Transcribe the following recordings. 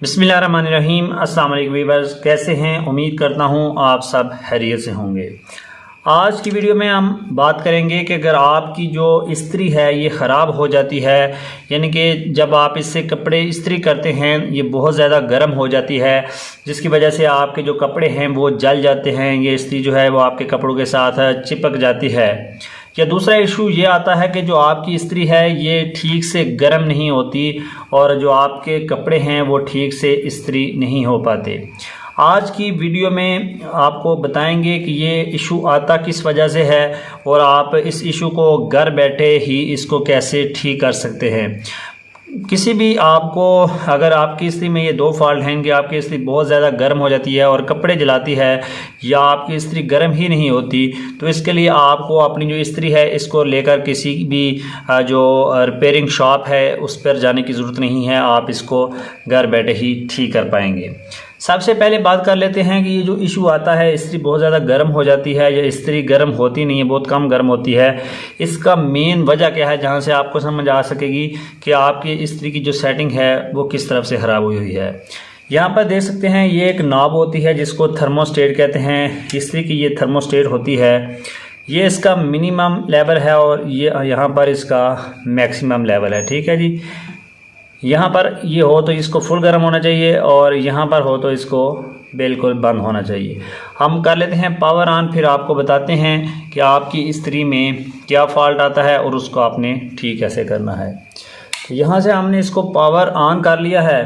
बिस्मिल्लाहिर्रहमानिर्रहीम। अस्सलाम वालेकुम व्यूअर्स, कैसे हैं? उम्मीद करता हूं आप सब खैरियत से होंगे। आज की वीडियो में हम बात करेंगे कि अगर आपकी जो इस्त्री है ये ख़राब हो जाती है, यानी कि जब आप इससे कपड़े इस्त्री करते हैं ये बहुत ज़्यादा गर्म हो जाती है, जिसकी वजह से आपके जो कपड़े हैं वो जल जाते हैं, ये इस्त्री जो है वो आपके कपड़ों के साथ चिपक जाती है। या दूसरा इशू ये आता है कि जो आपकी इस्त्री है ये ठीक से गर्म नहीं होती और जो आपके कपड़े हैं वो ठीक से इस्त्री नहीं हो पाते। आज की वीडियो में आपको बताएंगे कि ये इशू आता किस वजह से है और आप इस इशू को घर बैठे ही इसको कैसे ठीक कर सकते हैं। किसी भी आपको अगर आपकी इस्त्री में ये दो फॉल्ट हैं कि आपकी इस्त्री बहुत ज़्यादा गर्म हो जाती है और कपड़े जलाती है, या आपकी इस्त्री गर्म ही नहीं होती, तो इसके लिए आपको अपनी जो इस्त्री है इसको लेकर किसी भी जो रिपेयरिंग शॉप है उस पर जाने की ज़रूरत नहीं है। आप इसको घर बैठे ही ठीक कर पाएंगे। सबसे पहले बात कर लेते हैं कि ये जो इशू आता है इस्त्री बहुत ज़्यादा गर्म हो जाती है या इस्त्री गर्म होती नहीं है, बहुत कम गर्म होती है, इसका मेन वजह क्या है, जहाँ से आपको समझ आ सकेगी कि आपकी इस्त्री की जो सेटिंग है वो किस तरफ से ख़राब हुई हुई है। यहाँ पर देख सकते हैं ये एक नॉब होती है जिसको थर्मोस्टेट कहते हैं। इस्त्री की ये थर्मोस्टेट होती है, ये इसका मिनिमम लेवल है और ये यहाँ पर इसका मैक्सिमम लेवल है। ठीक है जी, यहाँ पर ये हो तो इसको फुल गर्म होना चाहिए और यहाँ पर हो तो इसको बिल्कुल बंद होना चाहिए। हम कर लेते हैं पावर ऑन, फिर आपको बताते हैं कि आपकी इस्त्री में क्या फॉल्ट आता है और उसको आपने ठीक कैसे करना है। तो यहाँ से हमने इसको पावर ऑन कर लिया है।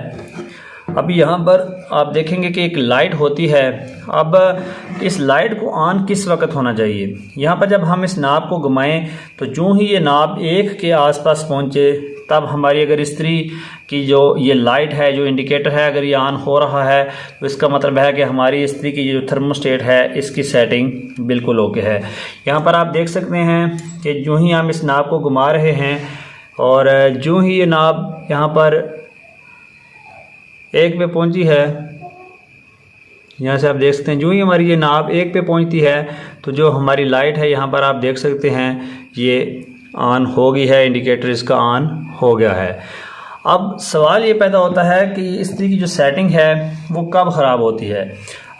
अभी यहाँ पर आप देखेंगे कि एक लाइट होती है। अब इस लाइट को ऑन किस वक्त होना चाहिए, यहाँ पर जब हम इस नाब को घुमाएं तो जो ही ये नाब 1 के आसपास पहुँचे तब हमारी अगर इस्त्री की जो ये लाइट है, जो इंडिकेटर है, अगर ये ऑन हो रहा है तो इसका मतलब है कि हमारी इस्त्री की जो थर्मोस्टेट है इसकी सेटिंग बिल्कुल ओके है। यहाँ पर आप देख सकते हैं कि जो ही हम इस नाब को घुमा रहे हैं और जो ही ये नाब यहाँ पर 1 पे पहुँची है, यहाँ से आप देख सकते हैं जो ही हमारी ये नाब 1 पे पहुँचती है तो जो हमारी लाइट है यहाँ पर आप देख सकते हैं ये ऑन हो गई है, इंडिकेटर इसका ऑन हो गया है। अब सवाल ये पैदा होता है कि इस्त्री की जो सेटिंग है वो कब ख़राब होती है।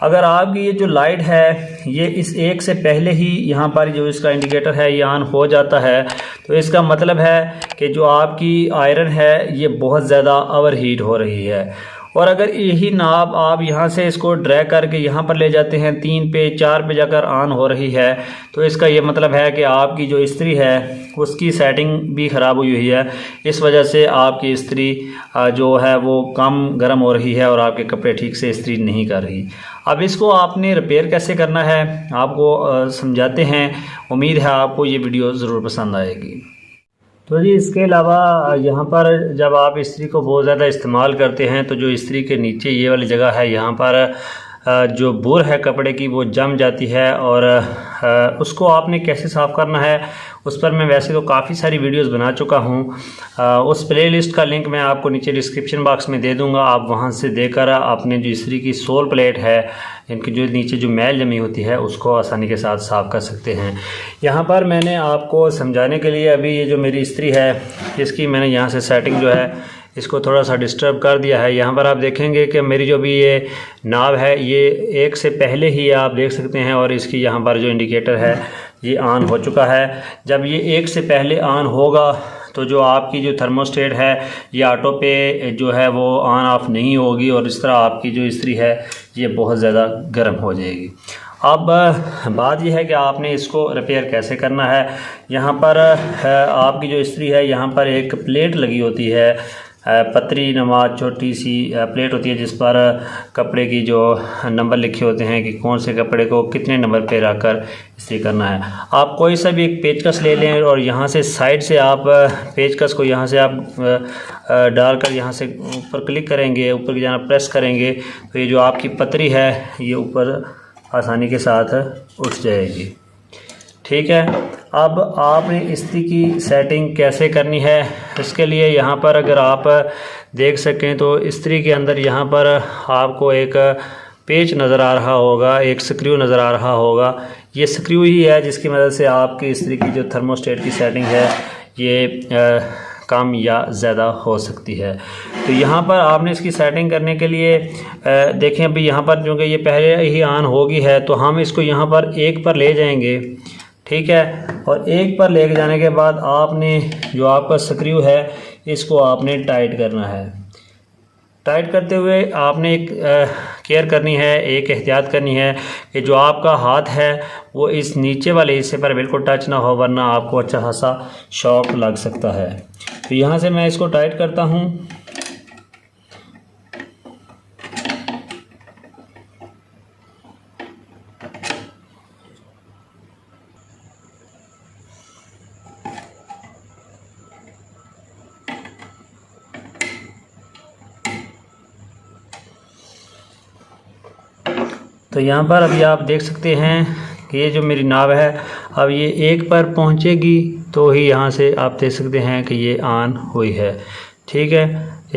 अगर आपकी ये जो लाइट है ये इस 1 से पहले ही यहाँ पर जो इसका इंडिकेटर है ये ऑन हो जाता है तो इसका मतलब है कि जो आपकी आयरन है ये बहुत ज़्यादा ओवरहीट हो रही है। और अगर यही नाब आप यहाँ से इसको ड्रैग करके यहाँ पर ले जाते हैं 3 पे 4 पे जाकर ऑन हो रही है तो इसका ये मतलब है कि आपकी जो इस्त्री है उसकी सेटिंग भी ख़राब हुई हुई है। इस वजह से आपकी इस्त्री जो है वो कम गर्म हो रही है और आपके कपड़े ठीक से इस्त्री नहीं कर रही। अब इसको आपने रिपेयर कैसे करना है आपको समझाते हैं। उम्मीद है आपको ये वीडियो ज़रूर पसंद आएगी। तो जी इसके अलावा यहाँ पर जब आप इस्त्री को बहुत ज़्यादा इस्तेमाल करते हैं तो जो इस्त्री के नीचे ये वाली जगह है यहाँ पर जो बुर है कपड़े की वो जम जाती है और उसको आपने कैसे साफ़ करना है उस पर मैं वैसे तो काफ़ी सारी वीडियोस बना चुका हूँ। उस प्लेलिस्ट का लिंक मैं आपको नीचे डिस्क्रिप्शन बॉक्स में दे दूँगा, आप वहाँ से देकर आपने जो इस्त्री की सोल प्लेट है इनकी जो नीचे जो मैल जमी होती है उसको आसानी के साथ साफ़ कर सकते हैं। यहाँ पर मैंने आपको समझाने के लिए अभी ये जो मेरी इस्त्री है इसकी मैंने यहाँ से सेटिंग जो है इसको थोड़ा सा डिस्टर्ब कर दिया है। यहाँ पर आप देखेंगे कि मेरी जो भी ये नाब है ये 1 से पहले ही आप देख सकते हैं और इसकी यहाँ पर जो इंडिकेटर है ये ऑन हो चुका है। जब ये 1 से पहले ऑन होगा तो जो आपकी जो थर्मोस्टेट है ये ऑटो पे जो है वो ऑन ऑफ नहीं होगी और इस तरह आपकी जो इस्त्री है ये बहुत ज़्यादा गर्म हो जाएगी। अब बात यह है कि आपने इसको रिपेयर कैसे करना है। यहाँ पर आपकी जो इस्त्री है यहाँ पर एक प्लेट लगी होती है, पतरी नुमा छोटी सी प्लेट होती है जिस पर कपड़े की जो नंबर लिखे होते हैं कि कौन से कपड़े को कितने नंबर पे रखकर इस्त्री करना है। आप कोई सा भी एक पेचकस ले लें और यहाँ से साइड से आप पेचकस को यहाँ से आप डालकर यहाँ से ऊपर क्लिक करेंगे, ऊपर की जाना प्रेस करेंगे तो ये जो आपकी पतरी है ये ऊपर आसानी के साथ उठ जाएगी। ठीक है, अब आपने इस्त्री की सेटिंग कैसे करनी है इसके लिए यहाँ पर अगर आप देख सकें तो इस्त्री के अंदर यहाँ पर आपको एक पेच नज़र आ रहा होगा, एक स्क्रू नज़र आ रहा होगा। ये स्क्रू ही है जिसकी मदद से आपकी इस्त्री की जो थर्मोस्टेट की सेटिंग है ये कम या ज़्यादा हो सकती है। तो यहाँ पर आपने इसकी सेटिंग करने के लिए देखें अभी यहाँ पर जो कि ये पहले ही ऑन होगी है, तो हम इसको यहाँ पर 1 पर ले जाएंगे, ठीक है। और 1 पर ले जाने के बाद आपने जो आपका स्क्रू है इसको आपने टाइट करना है। टाइट करते हुए आपने एक केयर करनी है, एक एहतियात करनी है कि जो आपका हाथ है वो इस नीचे वाले हिस्से पर बिल्कुल टच ना हो, वरना आपको अच्छा खासा शॉक लग सकता है। तो यहाँ से मैं इसको टाइट करता हूँ। तो यहाँ पर अभी आप देख सकते हैं कि ये जो मेरी नाव है अब ये 1 पर पहुँचेगी तो ही यहाँ से आप देख सकते हैं कि ये ऑन हुई है, ठीक है।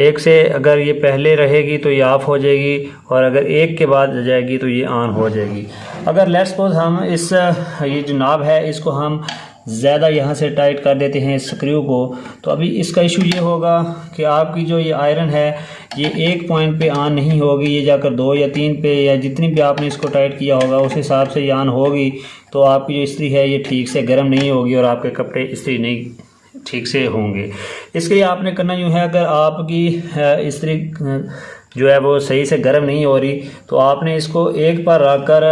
1 से अगर ये पहले रहेगी तो ये ऑफ़ हो जाएगी, और अगर 1 के बाद जाएगी तो ये ऑन हो जाएगी। अगर लेट्स सपोज हम ये जो नाव है इसको हम ज़्यादा यहाँ से टाइट कर देते हैं इस स्क्रू को, तो अभी इसका इशू ये होगा कि आपकी जो ये आयरन है ये 1 पॉइंट पे ऑन नहीं होगी, ये जाकर 2 या 3 पे या जितनी भी आपने इसको टाइट किया होगा उस हिसाब से ये ऑन होगी। तो आपकी जो इस्त्री है ये ठीक से गर्म नहीं होगी और आपके कपड़े इस्त्री नहीं ठीक से होंगे। इसके लिए आपने करना यूँ है, अगर आपकी इस्त्री जो है वो सही से गर्म नहीं हो रही तो आपने इसको 1 पर रखकर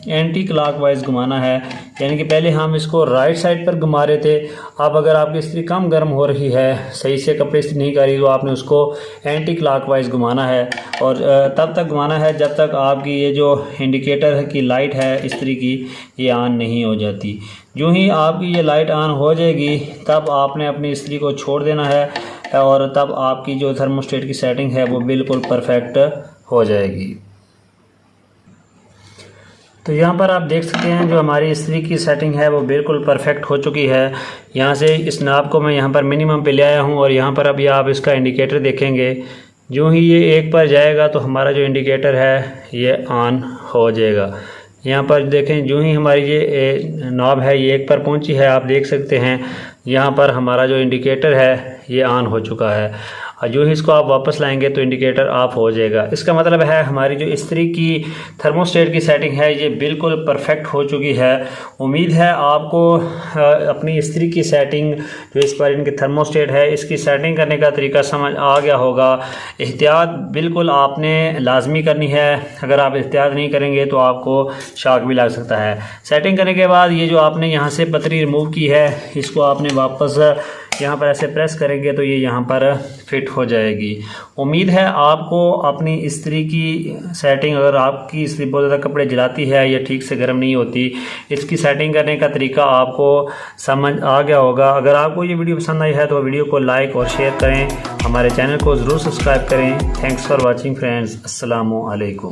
एंटी क्लॉकवाइज घुमाना है, यानी कि पहले हम इसको राइट साइड पर घुमा रहे थे। अब अगर आपकी इस्त्री कम गर्म हो रही है, सही से कपड़े इस्त्री नहीं कर रही, तो आपने उसको एंटी क्लॉकवाइज घुमाना है और तब तक घुमाना है जब तक आपकी ये जो इंडिकेटर की लाइट है इस्त्री की ये ऑन नहीं हो जाती। यूँ ही आपकी ये लाइट ऑन हो जाएगी तब आपने अपनी इस्त्री को छोड़ देना है और तब आपकी जो थर्मोस्टेट की सेटिंग है वो बिल्कुल परफेक्ट हो जाएगी। तो यहाँ पर आप देख सकते हैं जो हमारी इस्त्री की सेटिंग है वो बिल्कुल परफेक्ट हो चुकी है। यहाँ से इस नाब को मैं यहाँ पर मिनिमम पे ले आया हूँ और यहाँ पर अभी आप इसका इंडिकेटर देखेंगे। जो ही ये 1 पर जाएगा तो हमारा जो इंडिकेटर है ये ऑन हो जाएगा। यहाँ पर देखें जो ही हमारी ये नॉब है ये 1 पर पहुँची है, आप देख सकते हैं यहाँ पर हमारा जो इंडिकेटर है ये ऑन हो चुका है। और जो ही इसको आप वापस लाएंगे तो इंडिकेटर ऑफ हो जाएगा। इसका मतलब है हमारी जो इस्त्री की थर्मोस्टेट की सेटिंग है ये बिल्कुल परफेक्ट हो चुकी है। उम्मीद है आपको अपनी इस्त्री की सेटिंग जो इस पर इनकी थर्मोस्टेट है इसकी सेटिंग करने का तरीका समझ आ गया होगा। एहतियात बिल्कुल आपने लाजमी करनी है, अगर आप एहतियात नहीं करेंगे तो आपको शॉक भी लग सकता है। सेटिंग करने के बाद ये जो आपने यहाँ से पतरी रिमूव की है इसको आपने वापस यहाँ पर ऐसे प्रेस करेंगे तो ये यहाँ पर फिट हो जाएगी। उम्मीद है आपको अपनी इस्त्री की सेटिंग, अगर आपकी इस्त्री बहुत ज़्यादा कपड़े जलाती है या ठीक से गर्म नहीं होती, इसकी सेटिंग करने का तरीका आपको समझ आ गया होगा। अगर आपको ये वीडियो पसंद आई है तो वीडियो को लाइक और शेयर करें, हमारे चैनल को ज़रूर सब्सक्राइब करें। थैंक्स फॉर वॉचिंग फ्रेंड्स, अस्सलामु अलैकुम।